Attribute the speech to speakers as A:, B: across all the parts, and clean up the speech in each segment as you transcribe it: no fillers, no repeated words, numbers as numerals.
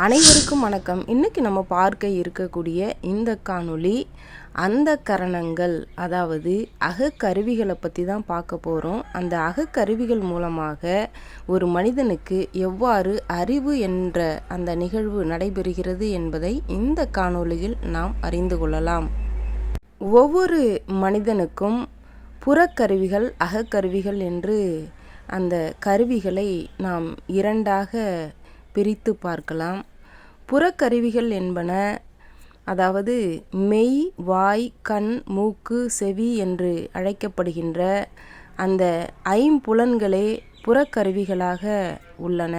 A: அனைவருக்கும் வணக்கம். இன்றைக்கி நம்ம பார்க்க இருக்கக்கூடிய இந்த காணொளி அந்த கரணங்கள், அதாவது அகக்கருவிகளை பற்றி தான் பார்க்க போகிறோம். அந்த அகக்கருவிகள் மூலமாக ஒரு மனிதனுக்கு எவ்வாறு அறிவு என்ற அந்த நிகழ்வு நடைபெறுகிறது என்பதை இந்த காணொளியில் நாம் அறிந்து கொள்ளலாம். ஒவ்வொரு மனிதனுக்கும் புறக்கருவிகள், அகக்கருவிகள் என்று அந்த கருவிகளை நாம் இரண்டாக பிரித்து பார்க்கலாம். புறக்கருவிகள் என்பன, அதாவது மெய், வாய், கண், மூக்கு, செவி என்று அழைக்கப்படுகின்ற அந்த ஐம்புலன்களே புறக்கருவிகளாக உள்ளன.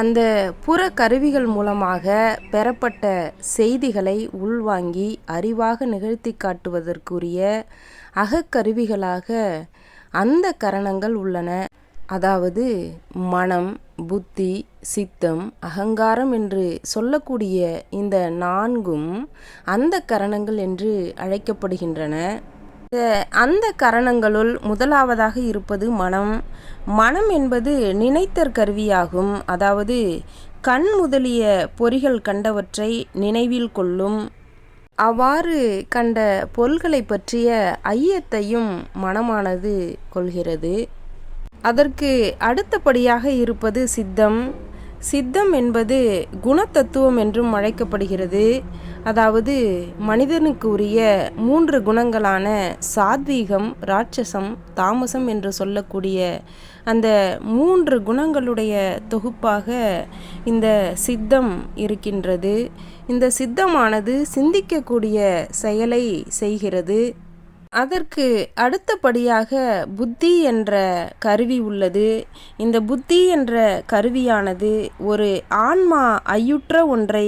A: அந்த புறக்கருவிகள் மூலமாக பெறப்பட்ட செய்திகளை உள்வாங்கி அறிவாக நிகழ்த்தி காட்டுவதற்குரிய அகக்கருவிகளாக அந்த கரணங்கள் உள்ளன. அதாவது மனம், புத்தி, சித்தம், அகங்காரம் என்று சொல்லக்கூடிய இந்த நான்கும் அந்த கரணங்கள் என்று அழைக்கப்படுகின்றன. அந்த கரணங்களுள் முதலாவதாக இருப்பது மனம். மனம் என்பது நினைத்தற் கருவியாகும். அதாவது கண் முதலிய பொறிகள் கண்டவற்றை நினைவில் கொள்ளும். அவ்வாறு கண்ட பொருள்களை பற்றிய ஐயத்தையும் மனமானது கொள்கிறது. அதற்கு அடுத்தபடியாக இருப்பது சித்தம். சித்தம் என்பது குணத்தத்துவம் என்றும் அழைக்கப்படுகிறது. அதாவது மனிதனுக்கு உரிய 3 குணங்களான சாத்வீகம், ராட்சசம், தாமசம் என்று சொல்லக்கூடிய அந்த 3 குணங்களுடைய தொகுப்பாக இந்த சித்தம் இருக்கின்றது. இந்த சித்தமானது சிந்திக்கக்கூடிய செயலை செய்கிறது. அதற்கு அடுத்தபடியாக புத்தி என்ற கருவி உள்ளது. இந்த புத்தி என்ற கருவியானது ஒரு ஆன்மா ஐயுற்ற ஒன்றை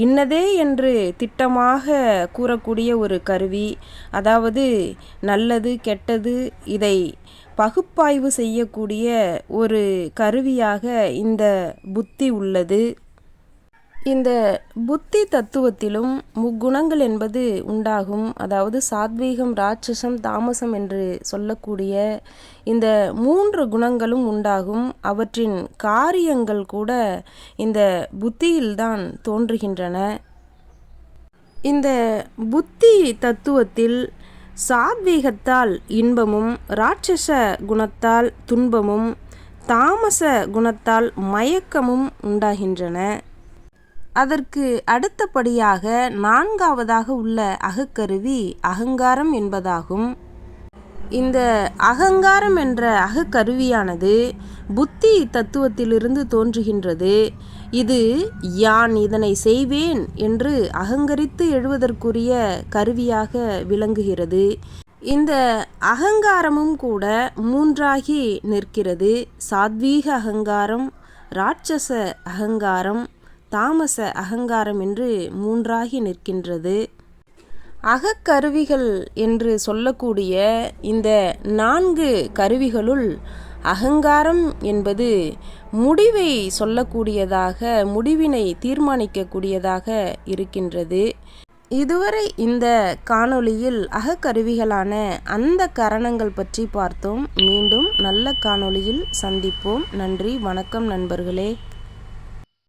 A: இன்னதே என்று திட்டமாக கூறக்கூடிய ஒரு கருவி. அதாவது நல்லது கெட்டது இதை பகுப்பாய்வு செய்யக்கூடிய ஒரு கருவியாக இந்த புத்தி உள்ளது. இந்த புத்தி தத்துவத்திலும் முக்குணங்கள் என்பது உண்டாகும். அதாவது சாத்வீகம், ராட்சசம், தாமசம் என்று சொல்லக்கூடிய இந்த 3 குணங்களும் உண்டாகும். அவற்றின் காரியங்கள் கூட இந்த புத்தியில்தான் தோன்றுகின்றன. இந்த புத்தி தத்துவத்தில் சாத்வீகத்தால் இன்பமும், ராட்சச குணத்தால் துன்பமும், தாமச குணத்தால் மயக்கமும் உண்டாகின்றன. அதற்கு அடுத்தபடியாக 4ஆவதாக உள்ள அகக்கருவி அகங்காரம் என்பதாகும். இந்த அகங்காரம் என்ற அகக்கருவியானது புத்தி தத்துவத்திலிருந்து தோன்றுகின்றது. இது யான் இதனை செய்வேன் என்று அகங்கரித்து எழுவதற்குரிய கருவியாக விளங்குகிறது. இந்த அகங்காரமும் கூட 3ஆகி நிற்கிறது. சாத்வீக அகங்காரம், ராட்சச அகங்காரம், தாமச அகங்காரம் என்று 3ஆகி நிற்கின்றது. அகக்கருவிகள் என்று சொல்லக்கூடிய இந்த 4 கருவிகளுள் அகங்காரம் என்பது முடிவை சொல்லக்கூடியதாக, முடிவினை தீர்மானிக்கக்கூடியதாக இருக்கின்றது. இதுவரை இந்த காணொளியில் அகக்கருவிகளான அந்த கரணங்கள் பற்றி பார்த்தோம். மீண்டும் நல்ல காணொளியில் சந்திப்போம். நன்றி, வணக்கம் நண்பர்களே.